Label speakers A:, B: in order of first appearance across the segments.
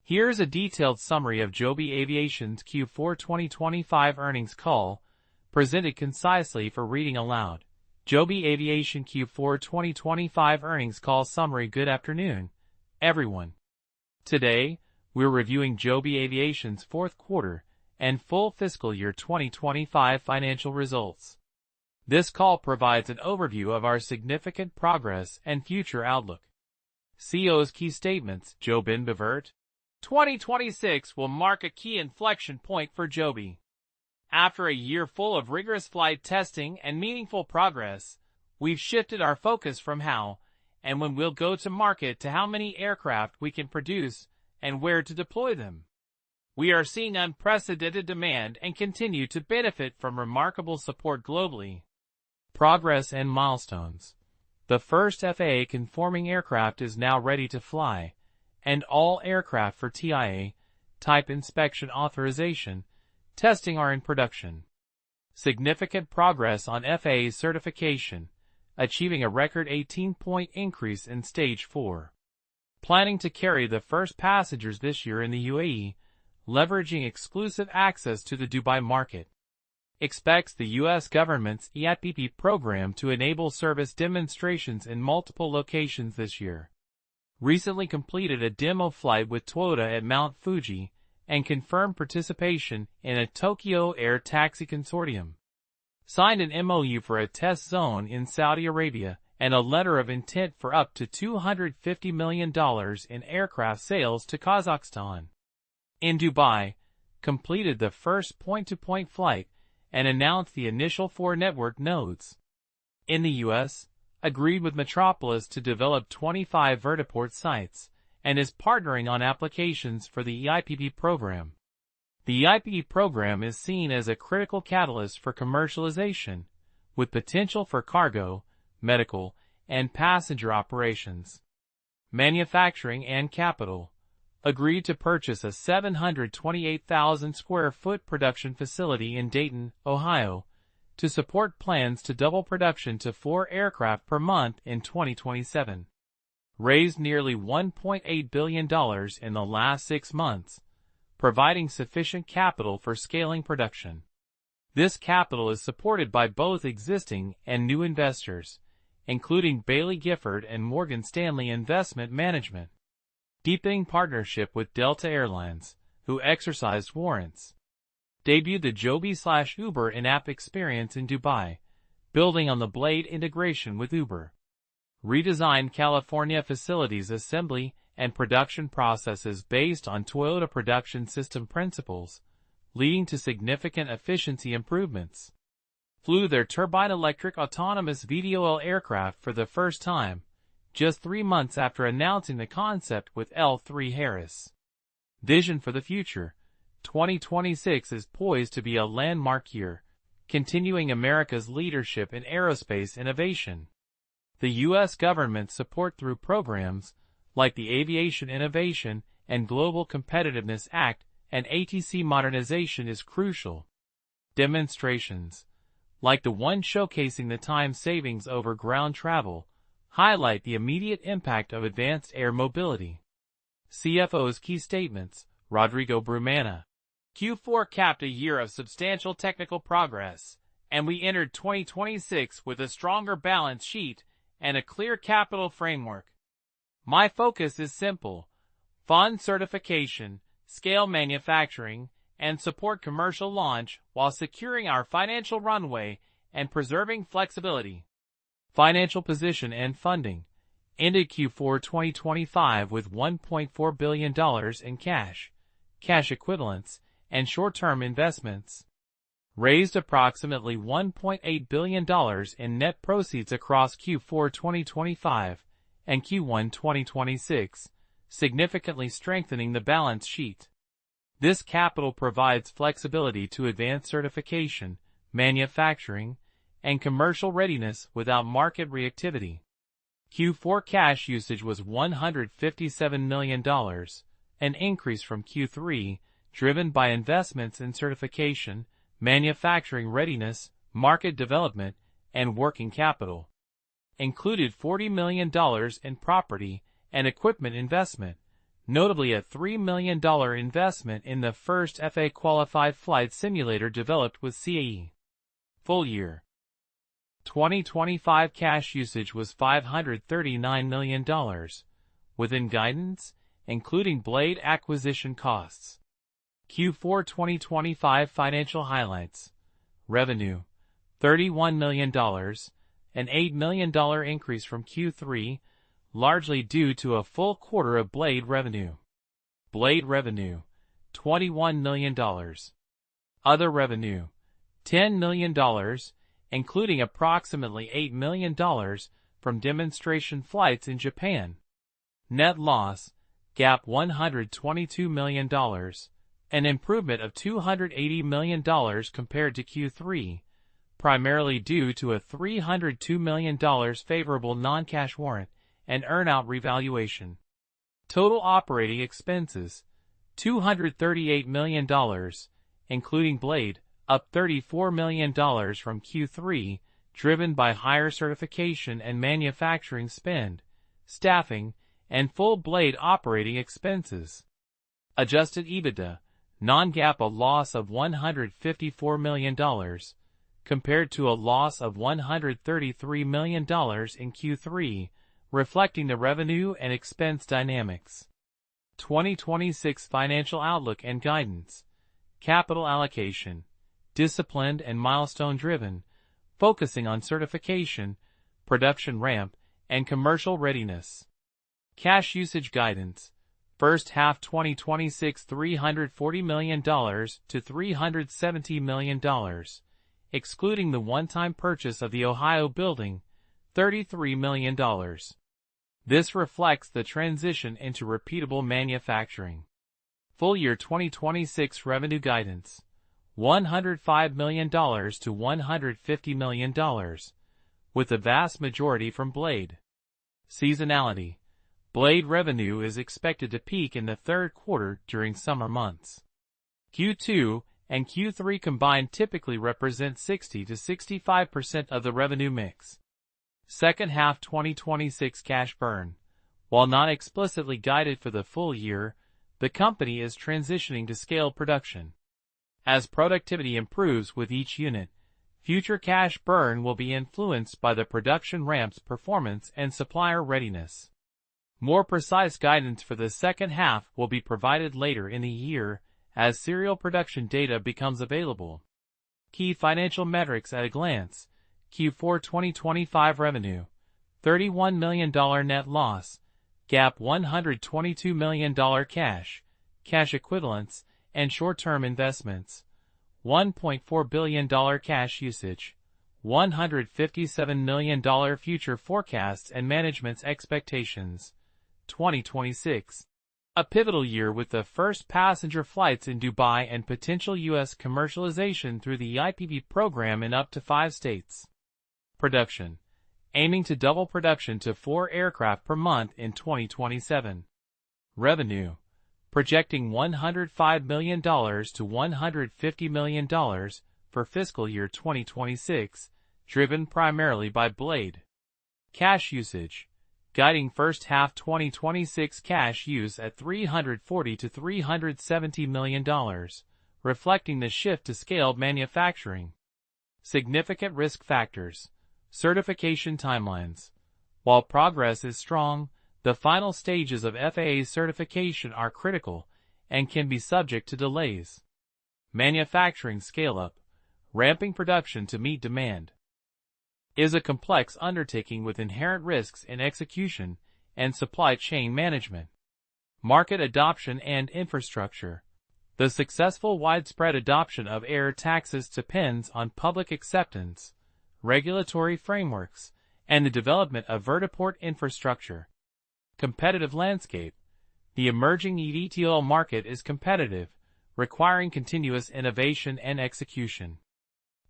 A: Here's a detailed summary of Joby Aviation's Q4 2025 earnings call, presented concisely for reading aloud. Joby Aviation Q4 2025 earnings call summary. Good afternoon, everyone. Today, we're reviewing Joby Aviation's fourth quarter and full fiscal year 2025 financial results. This call provides an overview of our significant progress and future outlook. CEO's key statements. JoeBen Bevirt. 2026 will mark a key inflection point for Joby. After a year full of rigorous flight testing and meaningful progress, we've shifted our focus from how and when we'll go to market to how many aircraft we can produce and where to deploy them. We are seeing unprecedented demand and continue to benefit from remarkable support globally. Progress and milestones. The first FAA conforming aircraft is now ready to fly, and all aircraft for TIA, Type Inspection Authorization, testing are in production. Significant progress on FAA certification, achieving a record 18-point increase in Stage 4. Planning to carry the first passengers this year in the UAE, leveraging exclusive access to the Dubai market. Expects the U.S. government's eIPP program to enable service demonstrations in multiple locations this year. Recently completed a demo flight with Toyota at Mount Fuji and confirmed participation in a Tokyo Air Taxi Consortium. Signed an MOU for a test zone in Saudi Arabia and a letter of intent for up to $250 million in aircraft sales to Kazakhstan. In Dubai, completed the first point-to-point flight and announced the initial 4 network nodes. In the U.S., agreed with Metropolis to develop 25 vertiport sites, and is partnering on applications for the eIPP program. The eIPP program is seen as a critical catalyst for commercialization, with potential for cargo, medical, and passenger operations. Manufacturing and capital. Agreed to purchase a 728,000 square foot production facility in Dayton, Ohio, to support plans to double production to 4 aircraft per month in 2027. Raised nearly $1.8 billion in the last 6 months, providing sufficient capital for scaling production. This capital is supported by both existing and new investors, including Baillie Gifford and Morgan Stanley Investment Management. Deepening partnership with Delta Airlines, who exercised warrants. Debuted the Joby/Uber in-app experience in Dubai, building on the Blade integration with Uber. Redesigned California facilities assembly and production processes based on Toyota production system principles, leading to significant efficiency improvements. Flew their turbine-electric autonomous eVTOL aircraft for the first time, just 3 months after announcing the concept with L3Harris. Vision for the future. 2026 is poised to be a landmark year, continuing America's leadership in aerospace innovation. The U.S. government's support through programs like the Aviation Innovation and Global Competitiveness Act and ATC modernization is crucial. Demonstrations, like the one showcasing the time savings over ground travel, highlight the immediate impact of advanced air mobility. CFO's key statements. Rodrigo Brumana. Q4 capped a year of substantial technical progress, and we entered 2026 with a stronger balance sheet and a clear capital framework. My focus is simple: fund certification, scale manufacturing, and support commercial launch while securing our financial runway and preserving flexibility. Financial position and funding. Ended Q4 2025 with $1.4 billion in cash, cash equivalents, and short-term investments. Raised approximately $1.8 billion in net proceeds across Q4 2025 and Q1 2026, significantly strengthening the balance sheet. This capital provides flexibility to advance certification, manufacturing, and commercial readiness without market reactivity. Q4 cash usage was $157 million, an increase from Q3, driven by investments in certification, manufacturing readiness, market development, and working capital. Included $40 million in property and equipment investment, notably a $3 million investment in the first FAA-qualified flight simulator developed with CAE. Full year 2025 cash usage was $539 million, within guidance, including Blade acquisition costs. Q4 2025 financial highlights. Revenue, $31 million, an $8 million increase from Q3, largely due to a full quarter of Blade revenue. Blade revenue, $21 million. Other revenue, $10 million, including approximately $8 million from demonstration flights in Japan. Net loss, GAAP $122 million, an improvement of $280 million compared to Q3, primarily due to a $302 million favorable non-cash warrant and earn-out revaluation. Total operating expenses, $238 million, including Blade, up $34 million from Q3, driven by higher certification and manufacturing spend, staffing, and full Blade operating expenses. Adjusted EBITDA, non-GAAP a loss of $154 million, compared to a loss of $133 million in Q3, reflecting the revenue and expense dynamics. 2026 financial outlook and guidance. Capital allocation, disciplined and milestone-driven, focusing on certification, production ramp, and commercial readiness. Cash usage guidance. First half 2026 $340 million to $370 million, excluding the one-time purchase of the Ohio building, $33 million. This reflects the transition into repeatable manufacturing. Full year 2026 revenue guidance, $105 million to $150 million, with the vast majority from Blade. Seasonality. Blade revenue is expected to peak in the third quarter during summer months. Q2 and Q3 combined typically represent 60 to 65% of the revenue mix. Second half 2026 cash burn. While not explicitly guided for the full year, the company is transitioning to scale production. As productivity improves with each unit, future cash burn will be influenced by the production ramp's performance and supplier readiness. More precise guidance for the second half will be provided later in the year as serial production data becomes available. Key financial metrics at a glance. Q4 2025 revenue, $31 million net loss, GAAP $122 million cash, cash equivalents, and short-term investments, $1.4 billion cash usage, $157 million future forecasts and management's expectations. 2026. A pivotal year with the first passenger flights in Dubai and potential U.S. commercialization through the IPP program in up to 5 states. Production. Aiming to double production to 4 aircraft per month in 2027. Revenue. Projecting $105 million to $150 million for fiscal year 2026, driven primarily by Blade. Cash usage. Guiding first half 2026 cash use at $340 to $370 million, reflecting the shift to scaled manufacturing. Significant risk factors. Certification timelines. While progress is strong, the final stages of FAA certification are critical and can be subject to delays. Manufacturing scale-up. Ramping production to meet demand is a complex undertaking with inherent risks in execution and supply chain management. Market adoption and infrastructure. The successful widespread adoption of air taxis depends on public acceptance, regulatory frameworks, and the development of vertiport infrastructure. Competitive landscape. The emerging eVTOL market is competitive, requiring continuous innovation and execution.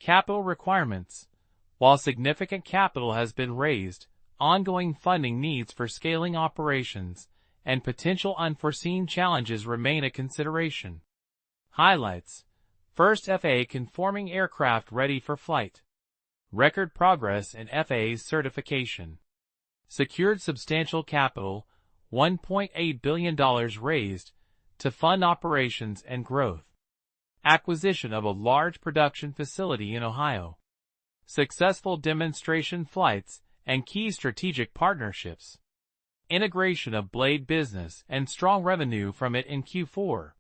A: Capital requirements. While significant capital has been raised, ongoing funding needs for scaling operations and potential unforeseen challenges remain a consideration. Highlights. First FAA conforming aircraft ready for flight. Record progress in FAA's certification. Secured substantial capital, $1.8 billion raised to fund operations and growth. Acquisition of a large production facility in Ohio. Successful demonstration flights and key strategic partnerships. Integration of Blade business and strong revenue from it in Q4.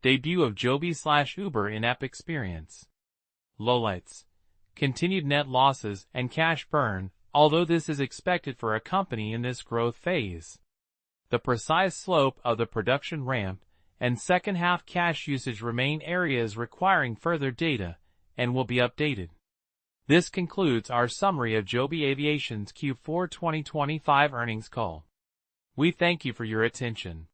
A: Debut of Joby/Uber in-app experience. Lowlights. Continued net losses and cash burn, although this is expected for a company in this growth phase. The precise slope of the production ramp and second-half cash usage remain areas requiring further data and will be updated. This concludes our summary of Joby Aviation's Q4 2025 earnings call. We thank you for your attention.